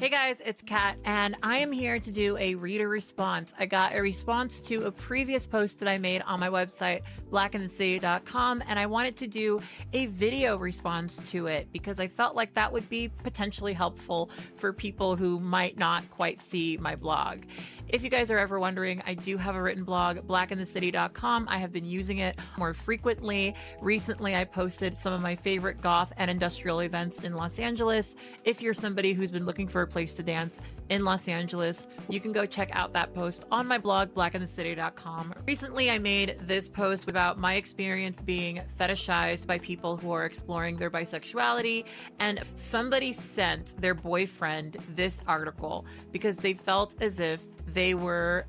Hey guys, it's Kat, and I am here to do a reader response. I got a response to a previous post that I made on my website, blaqueinthecity.com, and I wanted to do a video response to it because I felt like that would be potentially helpful for people who might not quite see my blog. If you guys are ever wondering, I do have a written blog, blaqueinthecity.com. I have been using it more frequently. Recently, I posted some of my favorite goth and industrial events in Los Angeles. If you're somebody who's been looking for a place to dance in Los Angeles, you can go check out that post on my blog, blaqueinthecity.com. Recently, I made this post about my experience being fetishized by people who are exploring their bisexuality, and somebody sent their boyfriend this article because they felt as if they were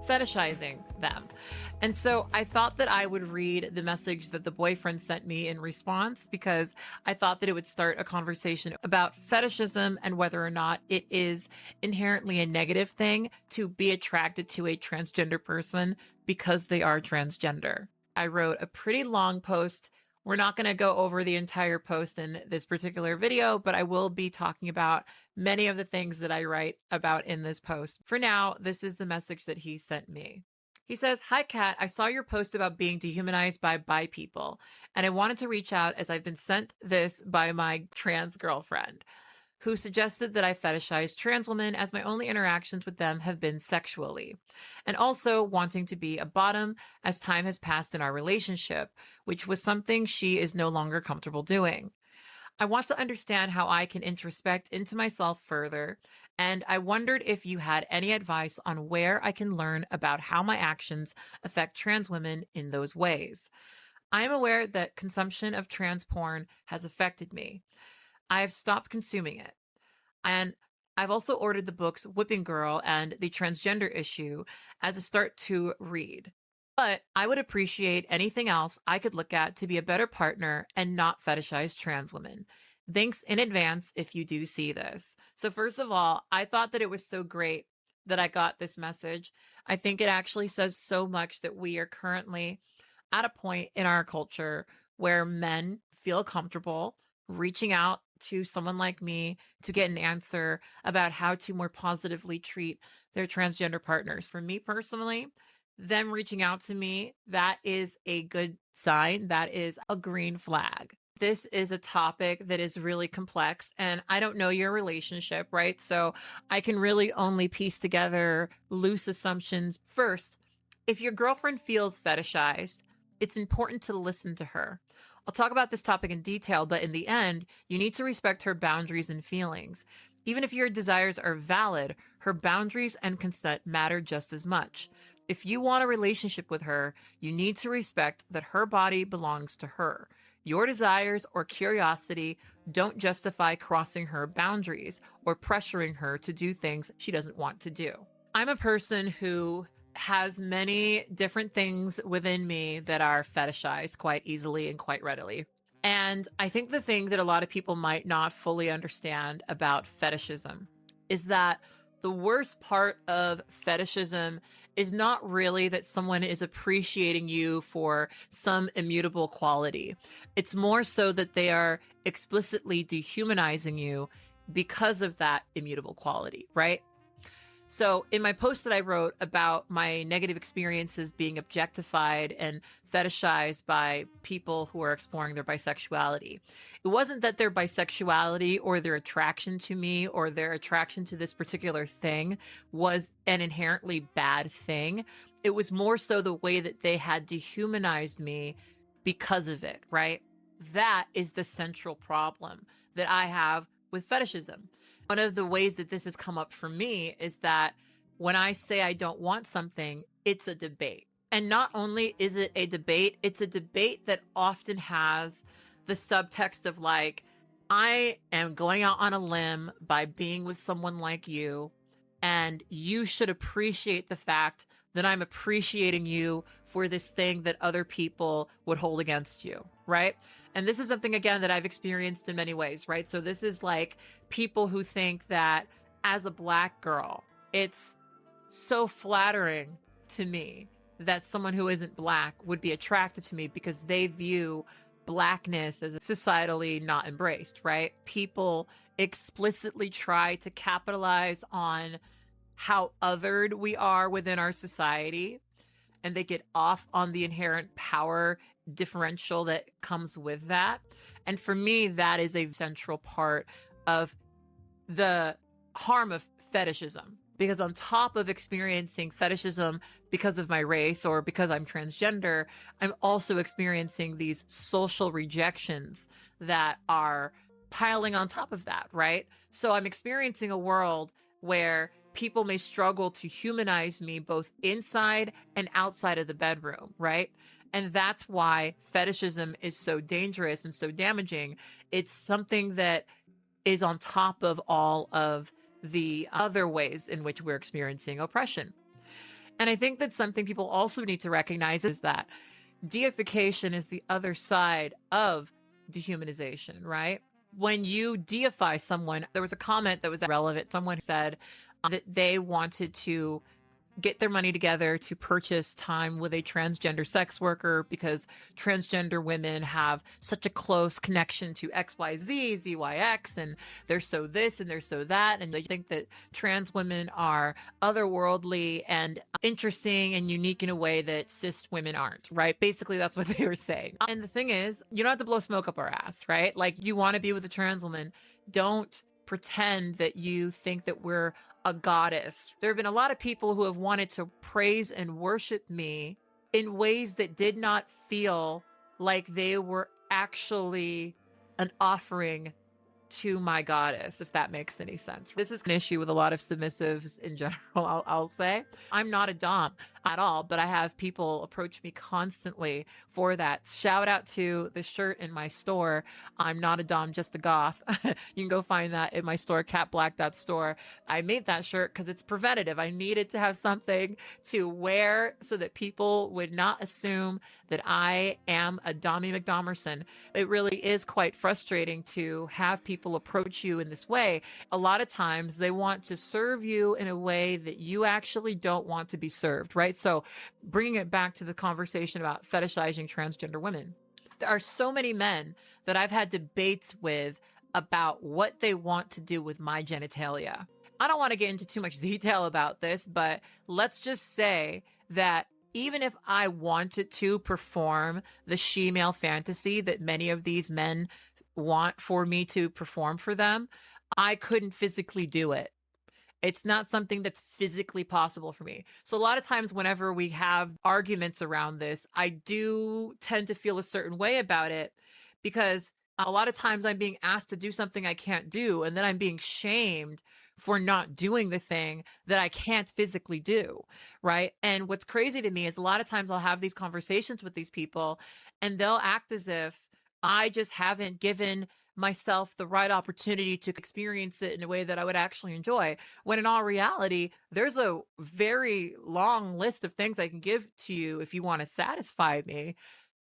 fetishizing them. And so I thought that I would read the message that the boyfriend sent me in response because I thought that it would start a conversation about fetishism and whether or not it is inherently a negative thing to be attracted to a transgender person because they are transgender. I wrote a pretty long post. We're not going to go over the entire post in this particular video, but I will be talking about many of the things that I write about in this post. For now, this is the message that he sent me. He says, "Hi, Kat. I saw your post about being dehumanized by bi people, and I wanted to reach out as I've been sent this by my trans girlfriend, who suggested that I fetishize trans women as my only interactions with them have been sexually, and also wanting to be a bottom as time has passed in our relationship, which was something she is no longer comfortable doing. I want to understand how I can introspect into myself further, and I wondered if you had any advice on where I can learn about how my actions affect trans women in those ways. I am aware that consumption of trans porn has affected me. I have stopped consuming it. And I've also ordered the books Whipping Girl and The Transgender Issue as a start to read. But I would appreciate anything else I could look at to be a better partner and not fetishize trans women. Thanks in advance if you do see this." So first of all, I thought that it was so great that I got this message. I think it actually says so much that we are currently at a point in our culture where men feel comfortable reaching out to someone like me to get an answer about how to more positively treat their transgender partners. For me personally, them reaching out to me, that is a good sign. That is a green flag. This is a topic that is really complex, and I don't know your relationship, right? So I can really only piece together loose assumptions. First, if your girlfriend feels fetishized, it's important to listen to her. I'll talk about this topic in detail, but in the end, you need to respect her boundaries and feelings. Even if your desires are valid, her boundaries and consent matter just as much. If you want a relationship with her, you need to respect that her body belongs to her. Your desires or curiosity don't justify crossing her boundaries or pressuring her to do things she doesn't want to do. I'm a person who has many different things within me that are fetishized quite easily and quite readily. And I think the thing that a lot of people might not fully understand about fetishism is that the worst part of fetishism is not really that someone is appreciating you for some immutable quality. It's more so that they are explicitly dehumanizing you because of that immutable quality, right? So in my post that I wrote about my negative experiences being objectified and fetishized by people who are exploring their bisexuality, it wasn't that their bisexuality or their attraction to me or their attraction to this particular thing was an inherently bad thing. It was more so the way that they had dehumanized me because of it, right? That is the central problem that I have with fetishism. One of the ways that this has come up for me is that when I say I don't want something, it's a debate. And not only is it a debate, it's a debate that often has the subtext of like, I am going out on a limb by being with someone like you, and you should appreciate the fact that I'm appreciating you for this thing that other people would hold against you, right? And this is something, again, that I've experienced in many ways, right? So this is like people who think that as a Black girl, it's so flattering to me that someone who isn't Black would be attracted to me because they view Blackness as societally not embraced, right? People explicitly try to capitalize on how othered we are within our society, and they get off on the inherent power differential that comes with that. And for me, that is a central part of the harm of fetishism, because on top of experiencing fetishism because of my race or because I'm transgender, I'm also experiencing these social rejections that are piling on top of that, right? So I'm experiencing a world where people may struggle to humanize me both inside and outside of the bedroom, right? And that's why fetishism is so dangerous and so damaging. It's something that is on top of all of the other ways in which we're experiencing oppression. And I think that something people also need to recognize is that deification is the other side of dehumanization, right? When you deify someone, there was a comment that was relevant. Someone said that they wanted to get their money together to purchase time with a transgender sex worker because transgender women have such a close connection to XYZ, ZYX, and they're so this and they're so that. And they think that trans women are otherworldly and interesting and unique in a way that cis women aren't, right? Basically, that's what they were saying. And the thing is, you don't have to blow smoke up our ass, right? Like, you want to be with a trans woman, don't pretend that you think that we're a goddess. There have been a lot of people who have wanted to praise and worship me in ways that did not feel like they were actually an offering to my goddess, if that makes any sense. This is an issue with a lot of submissives in general, I'll say. I'm not a dom at all, but I have people approach me constantly for that. Shout out to the shirt in my store. I'm not a dom, just a goth. You can go find that in my store, katblaque.store. I made that shirt because it's preventative. I needed to have something to wear so that people would not assume that I am a Dommy McDomerson. It really is quite frustrating to have people approach you in this way. A lot of times they want to serve you in a way that you actually don't want to be served, right? So bringing it back to the conversation about fetishizing transgender women, there are so many men that I've had debates with about what they want to do with my genitalia. I don't want to get into too much detail about this, but let's just say that even if I wanted to perform the she-male fantasy that many of these men want for me to perform for them, I couldn't physically do it. It's not something that's physically possible for me. So a lot of times whenever we have arguments around this, I do tend to feel a certain way about it, because a lot of times I'm being asked to do something I can't do, and then I'm being shamed for not doing the thing that I can't physically do, right? And what's crazy to me is a lot of times I'll have these conversations with these people and they'll act as if I just haven't given myself the right opportunity to experience it in a way that I would actually enjoy. When in all reality, there's a very long list of things I can give to you if you want to satisfy me.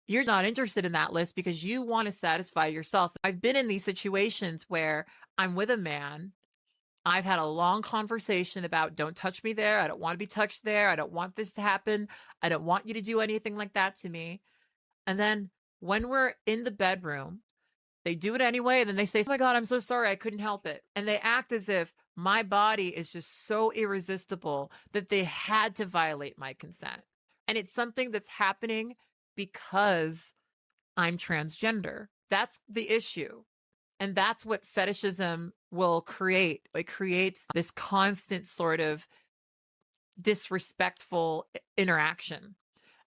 You're not interested in that list because you want to satisfy yourself. I've been in these situations where I'm with a man. I've had a long conversation about, don't touch me there. I don't want to be touched there. I don't want this to happen. I don't want you to do anything like that to me. And then when we're in the bedroom, they do it anyway. And then they say, oh my God, I'm so sorry. I couldn't help it. And they act as if my body is just so irresistible that they had to violate my consent. And it's something that's happening because I'm transgender. That's the issue. And that's what fetishism will create. It creates this constant sort of disrespectful interaction.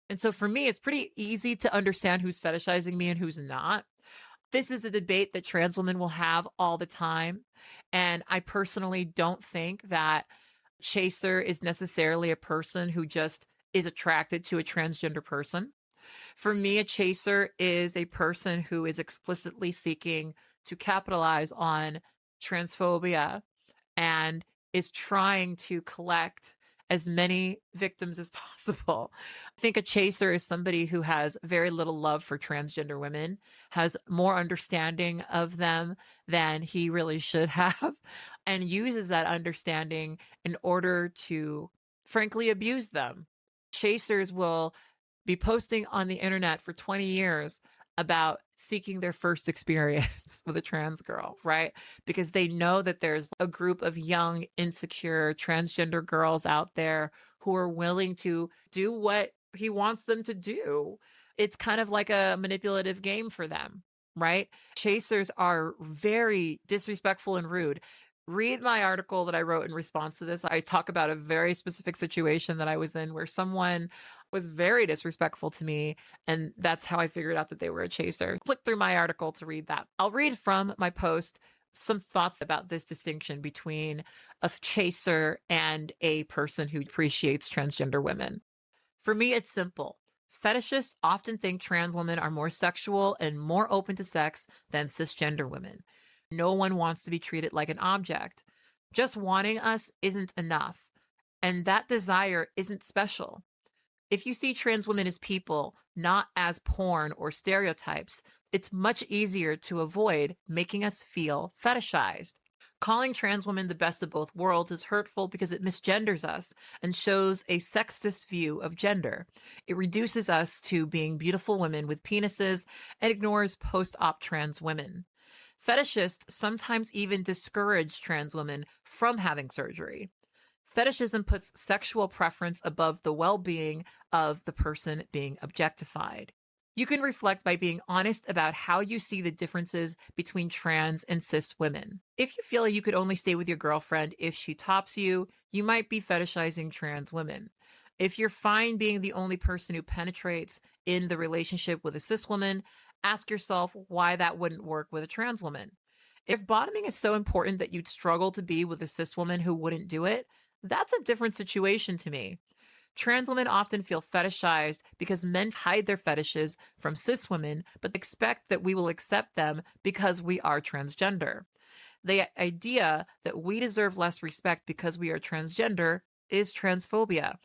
And so for me, it's pretty easy to understand who's fetishizing me and who's not. This is a debate that trans women will have all the time. And I personally don't think that chaser is necessarily a person who just is attracted to a transgender person. For me, a chaser is a person who is explicitly seeking to capitalize on transphobia and is trying to collect as many victims as possible. I think a chaser is somebody who has very little love for transgender women, has more understanding of them than he really should have, and uses that understanding in order to, frankly, abuse them. Chasers will be posting on the internet for 20 years about seeking their first experience with a trans girl, right? Because they know that there's a group of young, insecure transgender girls out there who are willing to do what he wants them to do. It's kind of like a manipulative game for them, right? Chasers are very disrespectful and rude. Read my article that I wrote in response to this. I talk about a very specific situation that I was in where someone was very disrespectful to me, and that's how I figured out that they were a chaser. Click through my article to read that. I'll read from my post some thoughts about this distinction between a chaser and a person who appreciates transgender women. For me, it's simple. Fetishists often think trans women are more sexual and more open to sex than cisgender women. No one wants to be treated like an object. Just wanting us isn't enough, and that desire isn't special. If you see trans women as people, not as porn or stereotypes, it's much easier to avoid making us feel fetishized. Calling trans women the best of both worlds is hurtful because it misgenders us and shows a sexist view of gender. It reduces us to being beautiful women with penises and ignores post-op trans women. Fetishists sometimes even discourage trans women from having surgery. Fetishism puts sexual preference above the well-being of the person being objectified. You can reflect by being honest about how you see the differences between trans and cis women. If you feel like you could only stay with your girlfriend if she tops you, you might be fetishizing trans women. If you're fine being the only person who penetrates in the relationship with a cis woman, ask yourself why that wouldn't work with a trans woman. If bottoming is so important that you'd struggle to be with a cis woman who wouldn't do it, that's a different situation to me. Trans women often feel fetishized because men hide their fetishes from cis women, but expect that we will accept them because we are transgender. The idea that we deserve less respect because we are transgender is transphobia,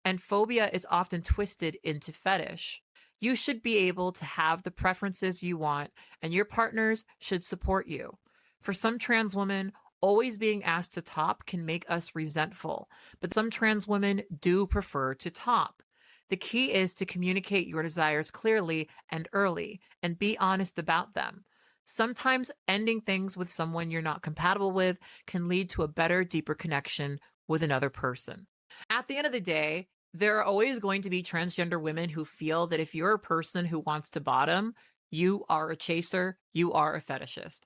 and phobia is often twisted into fetish. You should be able to have the preferences you want, and your partners should support you. For some trans women, always being asked to top can make us resentful, but some trans women do prefer to top. The key is to communicate your desires clearly and early and be honest about them. Sometimes ending things with someone you're not compatible with can lead to a better, deeper connection with another person. At the end of the day, there are always going to be transgender women who feel that if you're a person who wants to bottom, you are a chaser, you are a fetishist.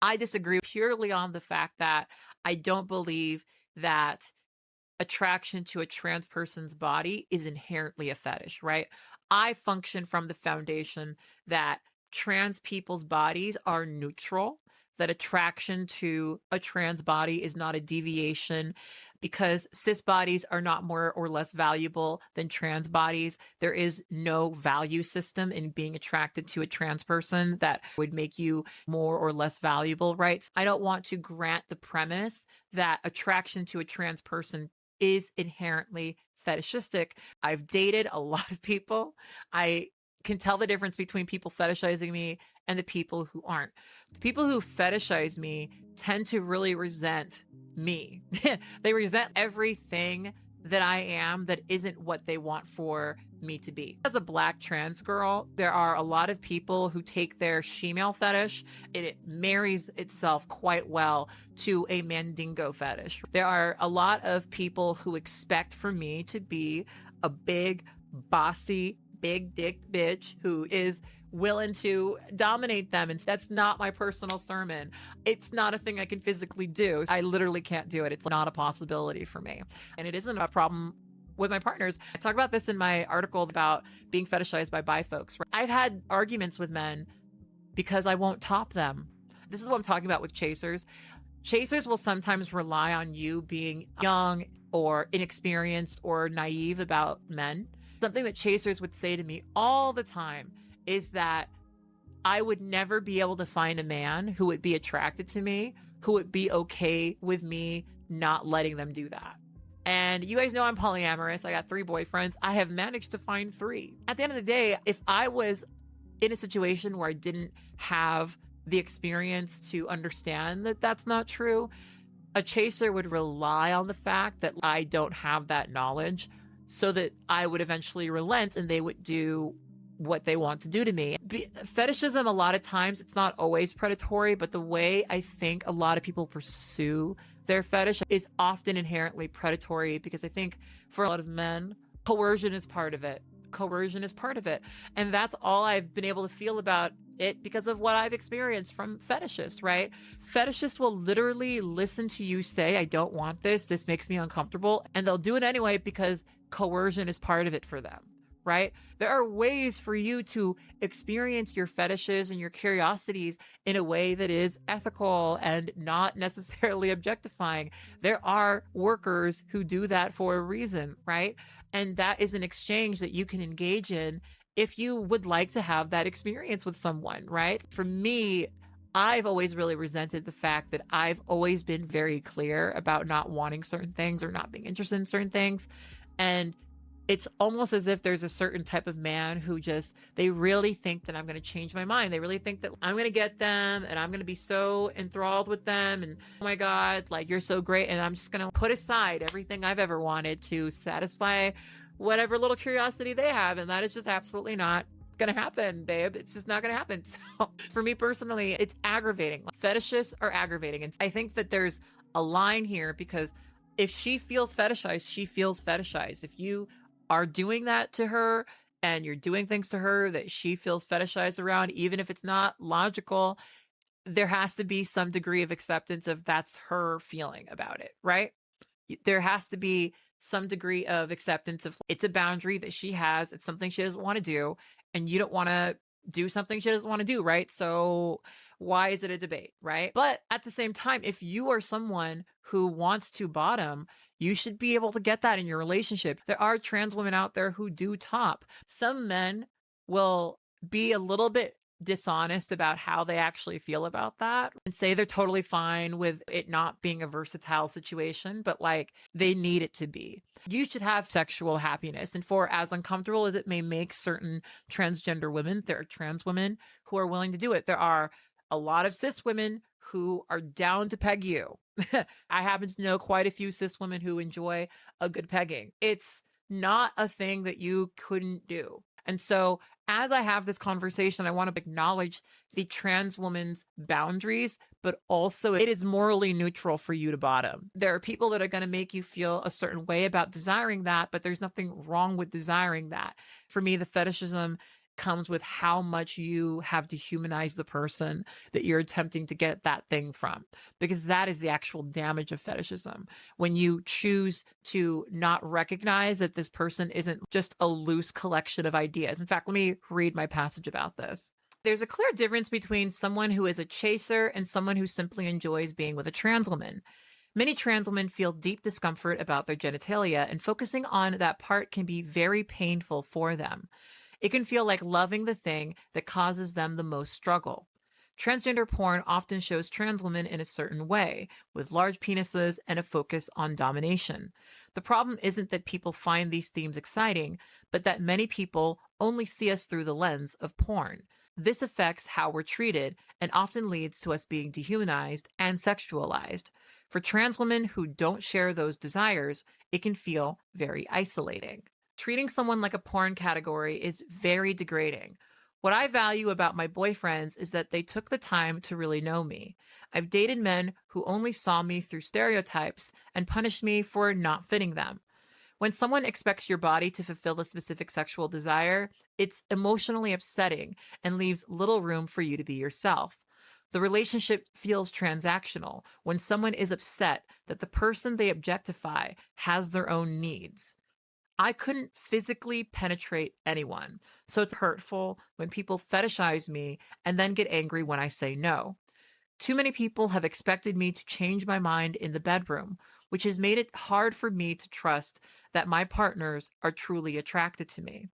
I disagree purely on the fact that I don't believe that attraction to a trans person's body is inherently a fetish, right? I function from the foundation that trans people's bodies are neutral, that attraction to a trans body is not a deviation. Because cis bodies are not more or less valuable than trans bodies, there is no value system in being attracted to a trans person that would make you more or less valuable, right? I don't want to grant the premise that attraction to a trans person is inherently fetishistic. I've dated a lot of people. I can tell the difference between people fetishizing me and the people who aren't. The people who fetishize me tend to really resent me. They resent everything that I am that isn't what they want for me to be. As a Black trans girl, there are a lot of people who take their she-male fetish and it marries itself quite well to a mandingo fetish. There are a lot of people who expect for me to be a big, bossy, big dick bitch who is willing to dominate them. And that's not my personal sermon. It's not a thing I can physically do. I literally can't do it. It's not a possibility for me. And it isn't a problem with my partners. I talk about this in my article about being fetishized by bi folks. I've had arguments with men because I won't top them. This is what I'm talking about with chasers. Chasers will sometimes rely on you being young or inexperienced or naive about men. Something that chasers would say to me all the time is that I would never be able to find a man who would be attracted to me, who would be okay with me not letting them do that. And you guys know I'm polyamorous. I got 3 boyfriends. I have managed to find 3. At the end of the day, if I was in a situation where I didn't have the experience to understand that that's not true, a chaser would rely on the fact that I don't have that knowledge so that I would eventually relent and they would do what they want to do to me. Fetishism, a lot of times, it's not always predatory, but the way I think a lot of people pursue their fetish is often inherently predatory, because I think for a lot of men, coercion is part of it. Coercion is part of it. And that's all I've been able to feel about it because of what I've experienced from fetishists, right? Fetishists will literally listen to you say, I don't want this. This makes me uncomfortable. And they'll do it anyway because coercion is part of it for them, right? There are ways for you to experience your fetishes and your curiosities in a way that is ethical and not necessarily objectifying. There are workers who do that for a reason, right? And that is an exchange that you can engage in if you would like to have that experience with someone, right? For me, I've always really resented the fact that I've always been very clear about not wanting certain things or not being interested in certain things. And it's almost as if there's a certain type of man who they really think that I'm going to change my mind. They really think that I'm going to get them and I'm going to be so enthralled with them. And oh my God, like, you're so great. And I'm just going to put aside everything I've ever wanted to satisfy whatever little curiosity they have. And that is just absolutely not going to happen, babe. It's just not going to happen. So for me personally, it's aggravating. Fetishists are aggravating. And I think that there's a line here, because if she feels fetishized, she feels fetishized. If you are doing that to her and you're doing things to her that she feels fetishized around, even if it's not logical, there has to be some degree of acceptance of that's her feeling about it, right? There has to be some degree of acceptance of it's a boundary that she has. It's something she doesn't want to do, and you don't want to do something she doesn't want to do, right? So why is it a debate, right? But at the same time, if you are someone who wants to bottom, you should be able to get that in your relationship. There are trans women out there who do top. Some men will be a little bit dishonest about how they actually feel about that and say they're totally fine with it not being a versatile situation, but like they need it to be. You should have sexual happiness. And for as uncomfortable as it may make certain transgender women, there are trans women who are willing to do it. There are a lot of cis women who are down to peg you. I happen to know quite a few cis women who enjoy a good pegging. It's not a thing that you couldn't do. And so as I have this conversation, I want to acknowledge the trans woman's boundaries, but also it is morally neutral for you to bottom. There are people that are going to make you feel a certain way about desiring that, but there's nothing wrong with desiring that. For me, the fetishism comes with how much you have dehumanized the person that you're attempting to get that thing from, because that is the actual damage of fetishism. When you choose to not recognize that this person isn't just a loose collection of ideas. In fact, let me read my passage about this. There's a clear difference between someone who is a chaser and someone who simply enjoys being with a trans woman. Many trans women feel deep discomfort about their genitalia, and focusing on that part can be very painful for them. It can feel like loving the thing that causes them the most struggle. Transgender porn often shows trans women in a certain way, with large penises and a focus on domination. The problem isn't that people find these themes exciting, but that many people only see us through the lens of porn. This affects how we're treated and often leads to us being dehumanized and sexualized. For trans women who don't share those desires, it can feel very isolating. Treating someone like a porn category is very degrading. What I value about my boyfriends is that they took the time to really know me. I've dated men who only saw me through stereotypes and punished me for not fitting them. When someone expects your body to fulfill a specific sexual desire, it's emotionally upsetting and leaves little room for you to be yourself. The relationship feels transactional when someone is upset that the person they objectify has their own needs. I couldn't physically penetrate anyone, so it's hurtful when people fetishize me and then get angry when I say no. Too many people have expected me to change my mind in the bedroom, which has made it hard for me to trust that my partners are truly attracted to me.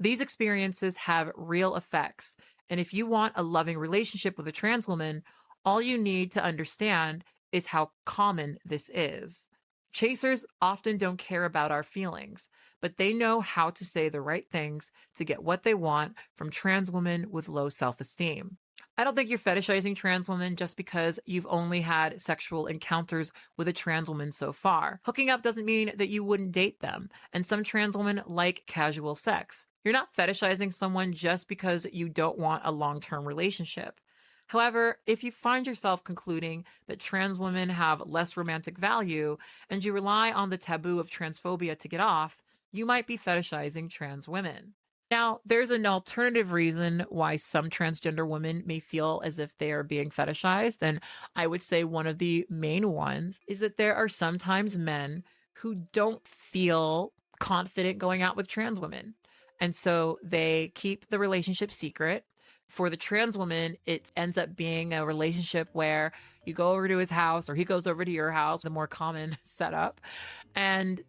These experiences have real effects, and if you want a loving relationship with a trans woman, all you need to understand is how common this is. Chasers often don't care about our feelings, but they know how to say the right things to get what they want from trans women with low self-esteem. I don't think you're fetishizing trans women just because you've only had sexual encounters with a trans woman so far. Hooking up doesn't mean that you wouldn't date them, and some trans women like casual sex. You're not fetishizing someone just because you don't want a long-term relationship. However, if you find yourself concluding that trans women have less romantic value and you rely on the taboo of transphobia to get off, you might be fetishizing trans women. Now, there's an alternative reason why some transgender women may feel as if they are being fetishized. And I would say one of the main ones is that there are sometimes men who don't feel confident going out with trans women. And so they keep the relationship secret. For the trans woman, it ends up being a relationship where you go over to his house or he goes over to your house, the more common setup. And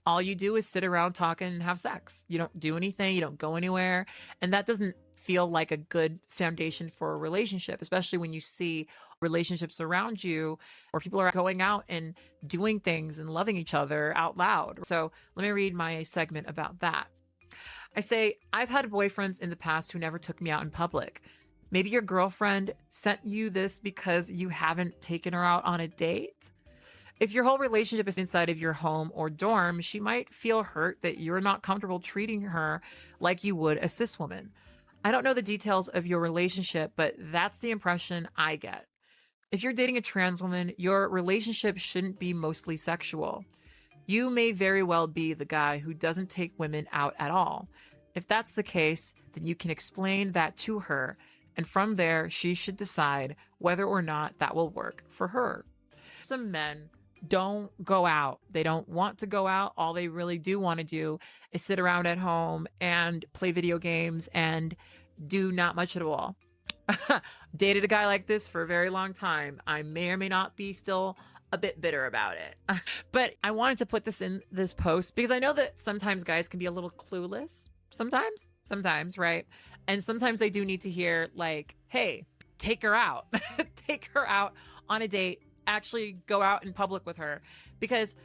all you do is sit around talking and have sex. You don't do anything, you don't go anywhere. And that doesn't feel like a good foundation for a relationship, especially when you see relationships around you where people are going out and doing things and loving each other out loud. So let me read my segment about that. I say, I've had boyfriends in the past who never took me out in public. Maybe your girlfriend sent you this because you haven't taken her out on a date. If your whole relationship is inside of your home or dorm, she might feel hurt that you're not comfortable treating her like you would a cis woman. I don't know the details of your relationship, but that's the impression I get. If you're dating a trans woman, your relationship shouldn't be mostly sexual. You may very well be the guy who doesn't take women out at all. If that's the case, then you can explain that to her, and from there, she should decide whether or not that will work for her. Some men don't go out. They don't want to go out. All they really do want to do is sit around at home and play video games and do not much at all. Dated a guy like this for a very long time. I may or may not be still a bit bitter about it. But I wanted to put this in this post because I know that sometimes guys can be a little clueless. Sometimes, right? And sometimes they do need to hear like, hey, take her out. Take her out on a date. Actually go out in public with her. Because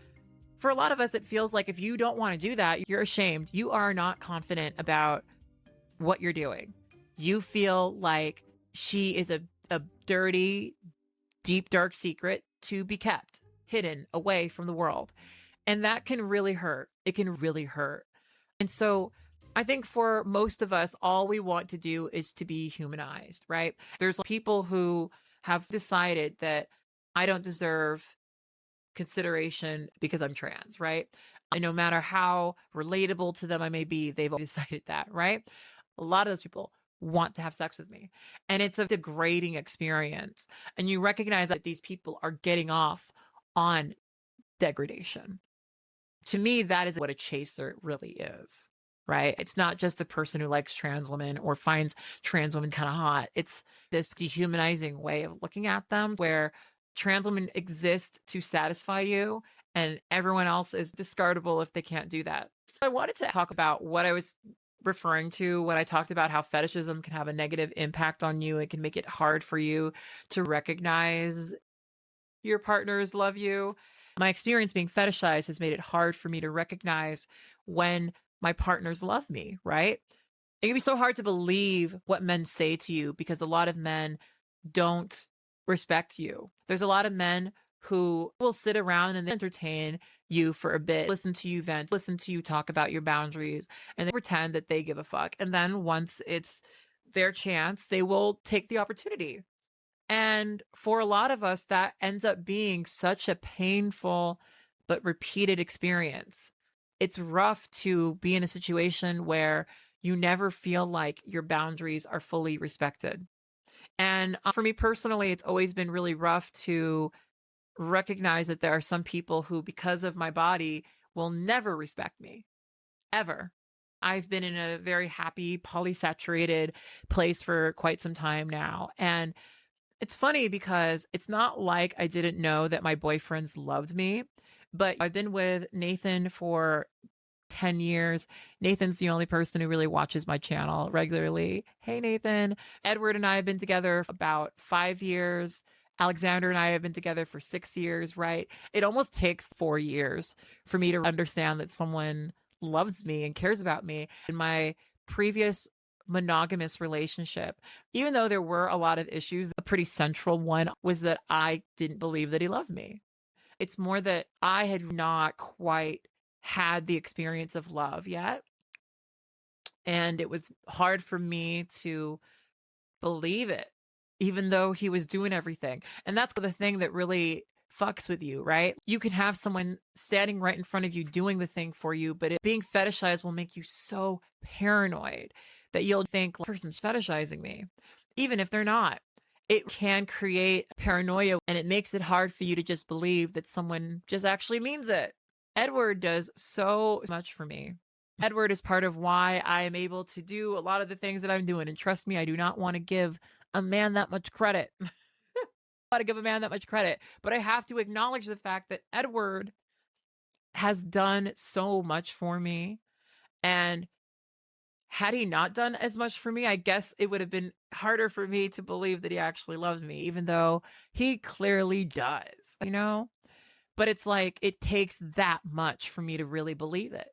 for a lot of us, it feels like if you don't want to do that, you're ashamed. You are not confident about what you're doing. You feel like she is a dirty, deep, dark secret to be kept, hidden away from the world. And that can really hurt. It can really hurt. And so I think for most of us, all we want to do is to be humanized, right? There's people who have decided that I don't deserve consideration because I'm trans, right? And no matter how relatable to them I may be, they've decided that, right? A lot of those people want to have sex with me. And it's a degrading experience. And you recognize that these people are getting off on degradation. To me, that is what a chaser really is, right? It's not just a person who likes trans women or finds trans women kind of hot. It's this dehumanizing way of looking at them where trans women exist to satisfy you and everyone else is discardable if they can't do that. I wanted to talk about what I was referring to when I talked about how fetishism can have a negative impact on you. It can make it hard for you to recognize your partners love you. My experience being fetishized has made it hard for me to recognize when my partners love me, right? It can be so hard to believe what men say to you because a lot of men don't respect you. There's a lot of men who will sit around and entertain you for a bit, listen to you vent, listen to you talk about your boundaries, and they pretend that they give a fuck. And then once it's their chance, they will take the opportunity. And for a lot of us, that ends up being such a painful but repeated experience. It's rough to be in a situation where you never feel like your boundaries are fully respected. And for me personally, it's always been really rough to recognize that there are some people who, because of my body, will never respect me, ever. I've been in a very happy, polysaturated place for quite some time now. And it's funny because it's not like I didn't know that my boyfriends loved me, but I've been with Nathan for 10 years. Nathan's the only person who really watches my channel regularly. Hey, Nathan. Edward and I have been together for about 5 years. Alexander and I have been together for 6 years, right? It almost takes 4 years for me to understand that someone loves me and cares about me. In my previous monogamous relationship, even though there were a lot of issues, a pretty central one was that I didn't believe that he loved me. It's more that I had not quite had the experience of love yet. And it was hard for me to believe it, even though he was doing everything. And that's the thing that really fucks with you, right? You can have someone standing right in front of you doing the thing for you, but being fetishized will make you so paranoid that you'll think, this person's fetishizing me, even if they're not. It can create paranoia, and it makes it hard for you to just believe that someone just actually means it. Edward does so much for me. Edward is part of why I am able to do a lot of the things that I'm doing. And trust me, I do not want to give a man that much credit. To give a man that much credit, but I have to acknowledge the fact that Edward has done so much for me. And had he not done as much for me, I guess it would have been harder for me to believe that he actually loves me, even though he clearly does, you know? But it's like, it takes that much for me to really believe it.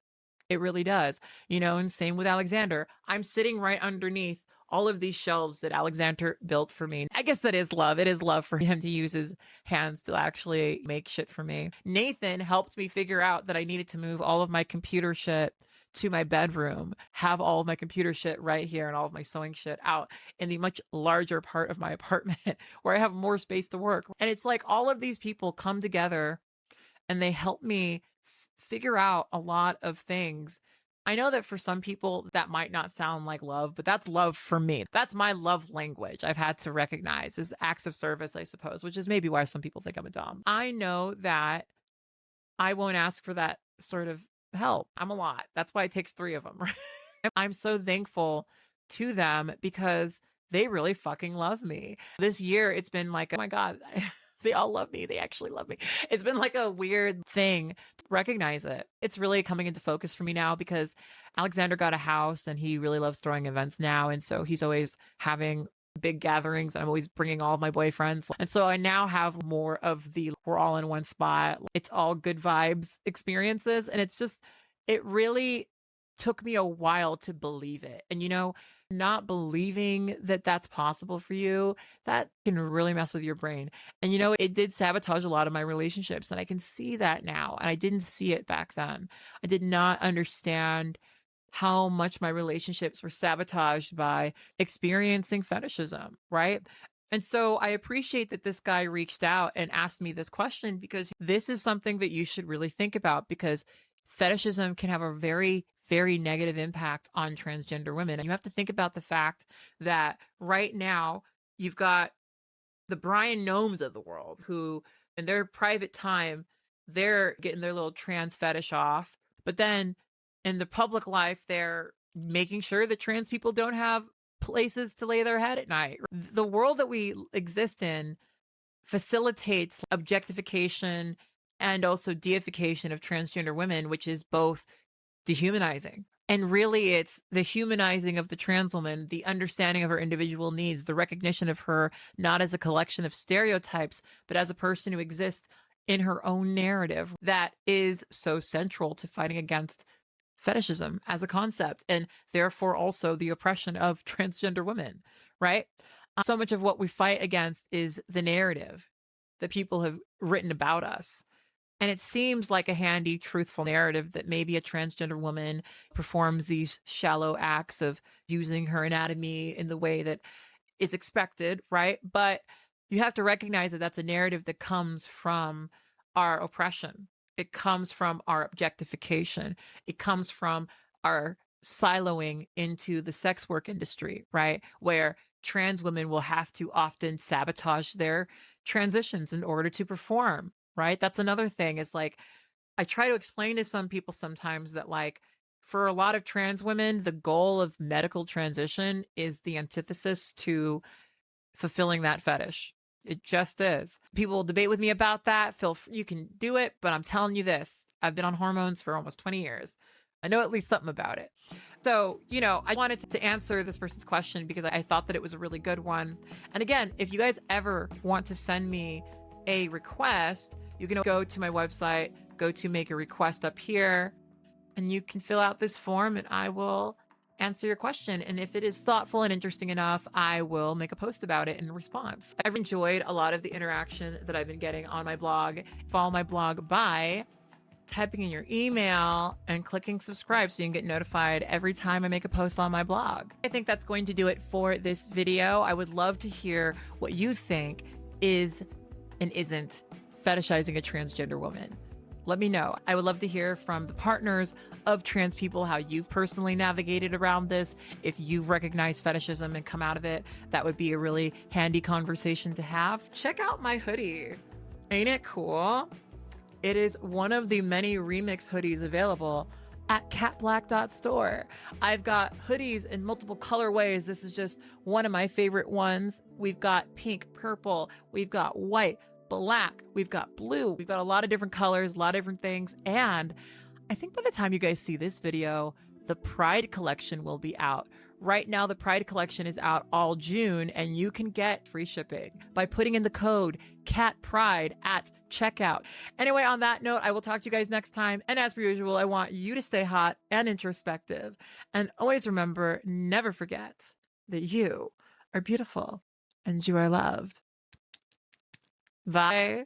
It really does, you know, and same with Alexander. I'm sitting right underneath all of these shelves that Alexander built for me. I guess that is love. It is love for him to use his hands to actually make shit for me. Nathan helped me figure out that I needed to move all of my computer shit to my bedroom, have all of my computer shit right here and all of my sewing shit out in the much larger part of my apartment where I have more space to work. And it's like all of these people come together and they help me figure out a lot of things. I know that for some people that might not sound like love, but that's love for me. That's my love language. I've had to recognize as acts of service, I suppose, which is maybe why some people think I'm a dom. I know that I won't ask for that sort of help. I'm a lot. That's why it takes 3 of them. Right? I'm so thankful to them because they really fucking love me. This year, it's been like, oh my God, they all love me. They actually love me. It's been like a weird thing to recognize it. It's really coming into focus for me now because Alexander got a house and he really loves throwing events now. And so he's always having big gatherings. I'm always bringing all of my boyfriends. And so I now have more of the we're all in one spot. It's all good vibes experiences. And it's just, it really took me a while to believe it. And, you know, not believing that that's possible for you, that can really mess with your brain. And, you know, it did sabotage a lot of my relationships. And I can see that now. And I didn't see it back then. I did not understand how much my relationships were sabotaged by experiencing fetishism, right? And so I appreciate that this guy reached out and asked me this question because this is something that you should really think about because fetishism can have a very, very negative impact on transgender women. And you have to think about the fact that right now you've got the Brian Gnomes of the world who in their private time, they're getting their little trans fetish off. But then in the public life, they're making sure that trans people don't have places to lay their head at night. The world that we exist in facilitates objectification and also deification of transgender women, which is both dehumanizing. And really, it's the humanizing of the trans woman, the understanding of her individual needs, the recognition of her not as a collection of stereotypes, but as a person who exists in her own narrative that is so central to fighting against fetishism as a concept, and therefore also the oppression of transgender women, right? So much of what we fight against is the narrative that people have written about us. And it seems like a handy, truthful narrative that maybe a transgender woman performs these shallow acts of using her anatomy in the way that is expected, right? But you have to recognize that that's a narrative that comes from our oppression. It comes from our objectification. It comes from our siloing into the sex work industry, right? Where trans women will have to often sabotage their transitions in order to perform, right? That's another thing is like, I try to explain to some people sometimes that like, for a lot of trans women, the goal of medical transition is the antithesis to fulfilling that fetish. It just is. People will debate with me about that. Phil, you can do it, but I'm telling you this. I've been on hormones for almost 20 years. I know at least something about it. So, you know, I wanted to answer this person's question because I thought that it was a really good one. And again, if you guys ever want to send me a request, you can go to my website, go to make a request up here, and you can fill out this form and I will answer your question. And if it is thoughtful and interesting enough, I will make a post about it in response. I've enjoyed a lot of the interaction that I've been getting on my blog. Follow my blog by typing in your email and clicking subscribe so you can get notified every time I make a post on my blog. I think that's going to do it for this video. I would love to hear what you think is and isn't fetishizing a transgender woman. Let me know. I would love to hear from the partners of trans people how you've personally navigated around this. If you've recognized fetishism and come out of it, that would be a really handy conversation to have. Check out my hoodie. Ain't it cool? It is one of the many remix hoodies available at katblaque.store. I've got hoodies in multiple colorways. This is just one of my favorite ones. We've got pink, purple, we've got white, black, we've got blue. We've got a lot of different colors, a lot of different things. And I think by the time you guys see this video, the Pride collection will be out. Right now, the Pride collection is out all June, and you can get free shipping by putting in the code CATPRIDE at checkout. Anyway, on that note, I will talk to you guys next time. And as per usual, I want you to stay hot and introspective. And always remember, never forget that you are beautiful and you are loved. Bye.